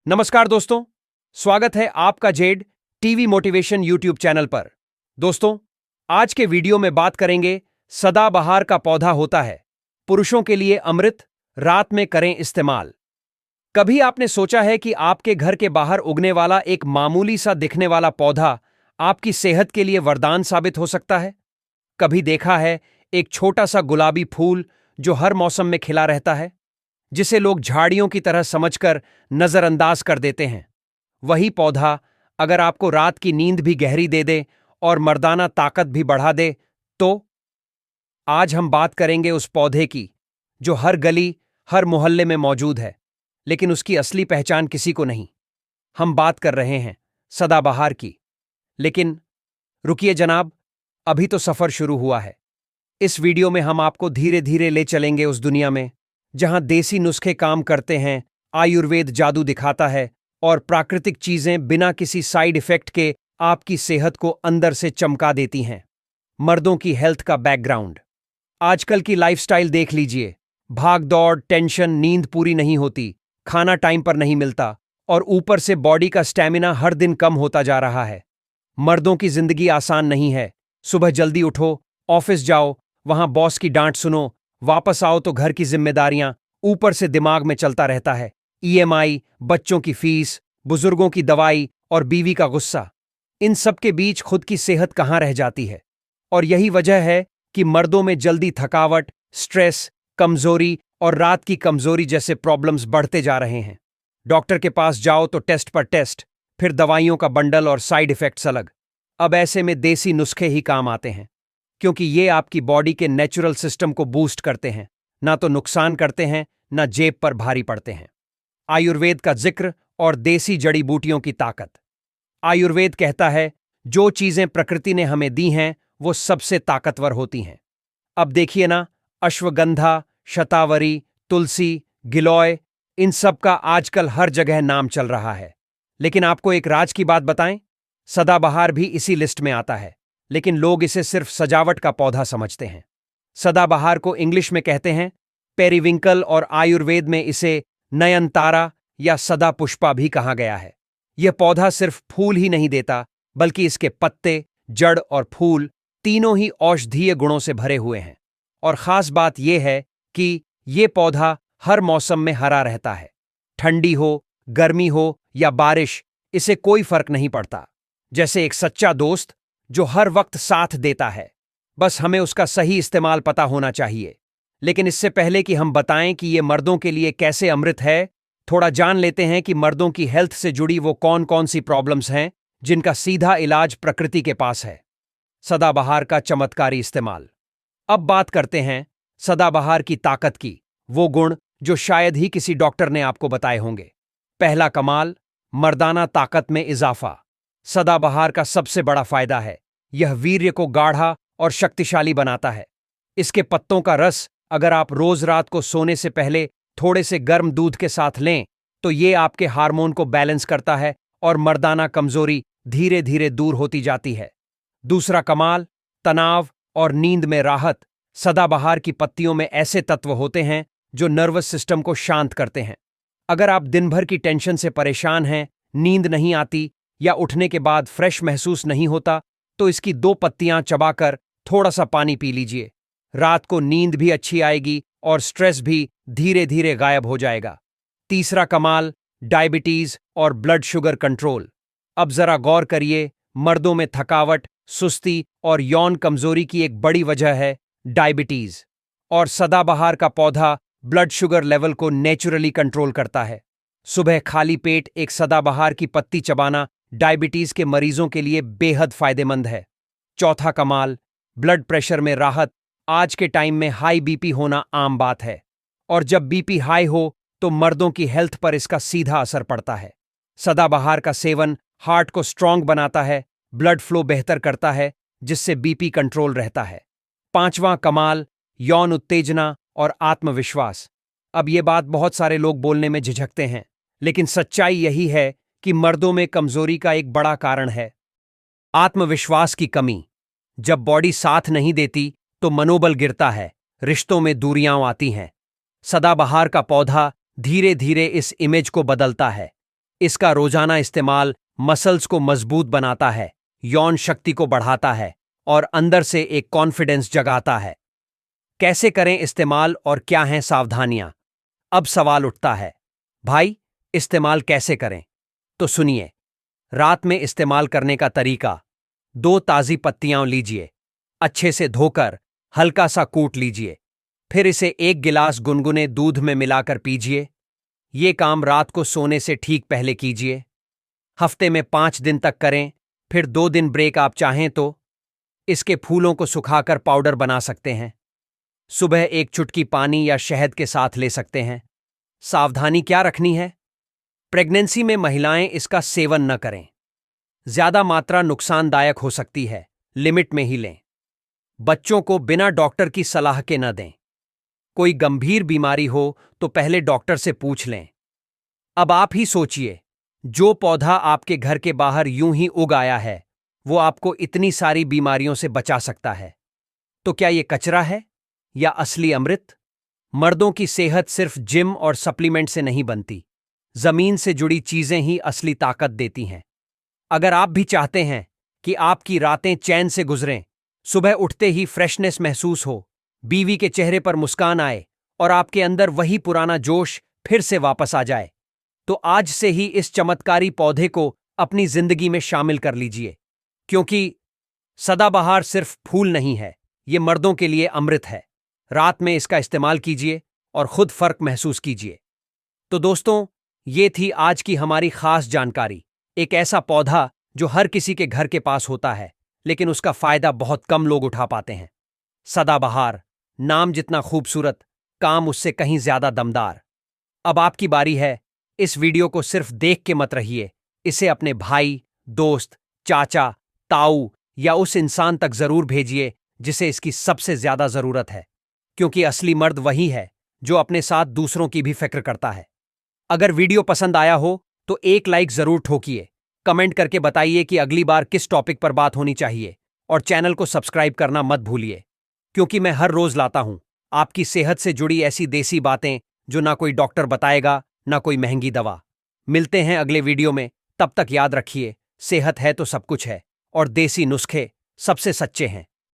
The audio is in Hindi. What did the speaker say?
नमस्कार दोस्तों, स्वागत है आपका Z TV motivation YouTube channel पर। दोस्तों, आज के वीडियो में बात करेंगे सदाबहार का पौधा होता है पुरुषों के लिए अमृत, रात में करें इस्तेमाल। कभी आपने सोचा है कि आपके घर के बाहर उगने वाला एक मामूली सा दिखने वाला पौधा आपकी सेहत के लिए वरदान साबित हो सकता है? कभी देखा है एक छोटा सा गुलाबी फूल जो हर मौसम में खिला रहता है, जिसे लोग झाड़ियों की तरह समझकर नजरअंदाज कर देते हैं? वही पौधा अगर आपको रात की नींद भी गहरी दे दे और मर्दाना ताकत भी बढ़ा दे, तो आज हम बात करेंगे उस पौधे की जो हर गली, हर मोहल्ले में मौजूद है, लेकिन उसकी असली पहचान किसी को नहीं। हम बात कर रहे हैं सदाबहार की। लेकिन रुकिए जनाब, अभी तो सफर शुरू हुआ है। इस वीडियो में हम आपको धीरे धीरे ले चलेंगे उस दुनिया में जहां देसी नुस्खे काम करते हैं, आयुर्वेद जादू दिखाता है और प्राकृतिक चीजें बिना किसी साइड इफेक्ट के आपकी सेहत को अंदर से चमका देती हैं। मर्दों की हेल्थ का बैकग्राउंड। आजकल की लाइफस्टाइल देख लीजिए। भाग दौड़, टेंशन, नींद पूरी नहीं होती, खाना टाइम पर नहीं मिलता और ऊपर से बॉडी का स्टैमिना हर दिन कम होता जा रहा है। मर्दों की जिंदगी आसान नहीं है। सुबह जल्दी उठो, ऑफिस जाओ, वहां बॉस की डांट सुनो, वापस आओ तो घर की जिम्मेदारियां, ऊपर से दिमाग में चलता रहता है ईएमआई, बच्चों की फीस, बुजुर्गों की दवाई और बीवी का गुस्सा। इन सब के बीच खुद की सेहत कहाँ रह जाती है? और यही वजह है कि मर्दों में जल्दी थकावट, स्ट्रेस, कमजोरी और रात की कमजोरी जैसे प्रॉब्लम्स बढ़ते जा रहे हैं। डॉक्टर के पास जाओ तो टेस्ट पर टेस्ट, फिर दवाइयों का बंडल और साइड इफेक्ट्स अलग। अब ऐसे में देसी नुस्खे ही काम आते हैं, क्योंकि ये आपकी बॉडी के नेचुरल सिस्टम को बूस्ट करते हैं, ना तो नुकसान करते हैं, ना जेब पर भारी पड़ते हैं। आयुर्वेद का जिक्र और देसी जड़ी बूटियों की ताकत। आयुर्वेद कहता है जो चीजें प्रकृति ने हमें दी हैं वो सबसे ताकतवर होती हैं। अब देखिए ना, अश्वगंधा, शतावरी, तुलसी, गिलोय, इन सब का आजकल हर जगह नाम चल रहा है। लेकिन आपको एक राज की बात बताएं, सदाबहार भी इसी लिस्ट में आता है, लेकिन लोग इसे सिर्फ सजावट का पौधा समझते हैं। सदाबहार को इंग्लिश में कहते हैं पेरिविंकल और आयुर्वेद में इसे नयनतारा या सदा पुष्पा भी कहा गया है। यह पौधा सिर्फ फूल ही नहीं देता, बल्कि इसके पत्ते, जड़ और फूल तीनों ही औषधीय गुणों से भरे हुए हैं। और खास बात यह है कि यह पौधा हर मौसम में हरा रहता है। ठंडी हो, गर्मी हो या बारिश, इसे कोई फर्क नहीं पड़ता। जैसे एक सच्चा दोस्त जो हर वक्त साथ देता है। बस हमें उसका सही इस्तेमाल पता होना चाहिए। लेकिन इससे पहले कि हम बताएं कि यह मर्दों के लिए कैसे अमृत है, थोड़ा जान लेते हैं कि मर्दों की हेल्थ से जुड़ी वो कौन कौन सी प्रॉब्लम्स हैं जिनका सीधा इलाज प्रकृति के पास है। सदाबहार का चमत्कारी इस्तेमाल। अब बात करते हैं सदाबहार की ताकत की, वो गुण जो शायद ही किसी डॉक्टर ने आपको बताए होंगे। पहला कमाल, मर्दाना ताकत में इजाफा। सदाबहार का सबसे बड़ा फायदा है, यह वीर्य को गाढ़ा और शक्तिशाली बनाता है। इसके पत्तों का रस अगर आप रोज रात को सोने से पहले थोड़े से गर्म दूध के साथ लें, तो ये आपके हार्मोन को बैलेंस करता है और मर्दाना कमजोरी धीरे धीरे दूर होती जाती है। दूसरा कमाल, तनाव और नींद में राहत। सदाबहार की पत्तियों में ऐसे तत्व होते हैं जो नर्वस सिस्टम को शांत करते हैं। अगर आप दिन भर की टेंशन से परेशान हैं, नींद नहीं आती या उठने के बाद फ्रेश महसूस नहीं होता, तो इसकी 2 पत्तियां चबाकर थोड़ा सा पानी पी लीजिए। रात को नींद भी अच्छी आएगी और स्ट्रेस भी धीरे धीरे गायब हो जाएगा। तीसरा कमाल, डायबिटीज और ब्लड शुगर कंट्रोल। अब जरा गौर करिए, मर्दों में थकावट, सुस्ती और यौन कमजोरी की एक बड़ी वजह है डायबिटीज, और सदाबहार का पौधा ब्लड शुगर लेवल को नेचुरली कंट्रोल करता है। सुबह खाली पेट एक सदाबहार की पत्ती चबाना डायबिटीज के मरीजों के लिए बेहद फायदेमंद है। चौथा कमाल, ब्लड प्रेशर में राहत। आज के टाइम में हाई बीपी होना आम बात है, और जब बीपी हाई हो तो मर्दों की हेल्थ पर इसका सीधा असर पड़ता है। सदाबहार का सेवन हार्ट को स्ट्रांग बनाता है, ब्लड फ्लो बेहतर करता है, जिससे बीपी कंट्रोल रहता है। पांचवां कमाल, यौन उत्तेजना और आत्मविश्वास। अब ये बात बहुत सारे लोग बोलने में झिझकते हैं, लेकिन सच्चाई यही है कि मर्दों में कमजोरी का एक बड़ा कारण है आत्मविश्वास की कमी। जब बॉडी साथ नहीं देती तो मनोबल गिरता है, रिश्तों में दूरियां आती हैं। सदाबहार का पौधा धीरे धीरे इस इमेज को बदलता है। इसका रोजाना इस्तेमाल मसल्स को मजबूत बनाता है, यौन शक्ति को बढ़ाता है और अंदर से एक कॉन्फिडेंस जगाता है। कैसे करें इस्तेमाल और क्या हैं सावधानियां? अब सवाल उठता है, भाई इस्तेमाल कैसे करें? तो सुनिए। रात में इस्तेमाल करने का तरीका: 2 ताज़ी पत्तियां लीजिए, अच्छे से धोकर हल्का सा कूट लीजिए, फिर इसे 1 गिलास गुनगुने दूध में मिलाकर पीजिए। ये काम रात को सोने से ठीक पहले कीजिए। हफ्ते में 5 दिन तक करें, फिर 2 दिन ब्रेक आप चाहें तो। इसके फूलों को सुखाकर पाउडर बना सकते हैं। सुबह 1 चुटकी पानी या शहद के साथ ले सकते हैं। सावधानी क्या रखनी है? प्रेगनेंसी में महिलाएं इसका सेवन न करें। ज्यादा मात्रा नुकसानदायक हो सकती है, लिमिट में ही लें। बच्चों को बिना डॉक्टर की सलाह के न दें। कोई गंभीर बीमारी हो तो पहले डॉक्टर से पूछ लें। अब आप ही सोचिए, जो पौधा आपके घर के बाहर यूं ही उग आया है, वो आपको इतनी सारी बीमारियों से बचा सकता है। तो क्या ये कचरा है या असली अमृत? मर्दों की सेहत सिर्फ जिम और सप्लीमेंट से नहीं बनती। जमीन से जुड़ी चीजें ही असली ताकत देती हैं। अगर आप भी चाहते हैं कि आपकी रातें चैन से गुजरें, सुबह उठते ही फ्रेशनेस महसूस हो, बीवी के चेहरे पर मुस्कान आए और आपके अंदर वही पुराना जोश फिर से वापस आ जाए, तो आज से ही इस चमत्कारी पौधे को अपनी जिंदगी में शामिल कर लीजिए। क्योंकि सदाबहार सिर्फ फूल नहीं है, ये मर्दों के लिए अमृत है। रात में इसका इस्तेमाल कीजिए और खुद फर्क महसूस कीजिए। तो दोस्तों, ये थी आज की हमारी खास जानकारी। एक ऐसा पौधा जो हर किसी के घर के पास होता है, लेकिन उसका फायदा बहुत कम लोग उठा पाते हैं। सदाबहार, नाम जितना खूबसूरत, काम उससे कहीं ज्यादा दमदार। अब आपकी बारी है। इस वीडियो को सिर्फ देख के मत रहिए, इसे अपने भाई, दोस्त, चाचा, ताऊ या उस इंसान तक जरूर भेजिए जिसे इसकी सबसे ज्यादा जरूरत है। क्योंकि असली मर्द वही है जो अपने साथ दूसरों की भी फिक्र करता है। अगर वीडियो पसंद आया हो तो एक लाइक जरूर ठोकिए। कमेंट करके बताइए कि अगली बार किस टॉपिक पर बात होनी चाहिए, और चैनल को सब्सक्राइब करना मत भूलिए, क्योंकि मैं हर रोज लाता हूं आपकी सेहत से जुड़ी ऐसी देसी बातें जो ना कोई डॉक्टर बताएगा, ना कोई महंगी दवा। मिलते हैं अगले वीडियो में। तब तक याद रखिए, सेहत है तो सब कुछ है, और देसी नुस्खे सबसे सच्चे हैं।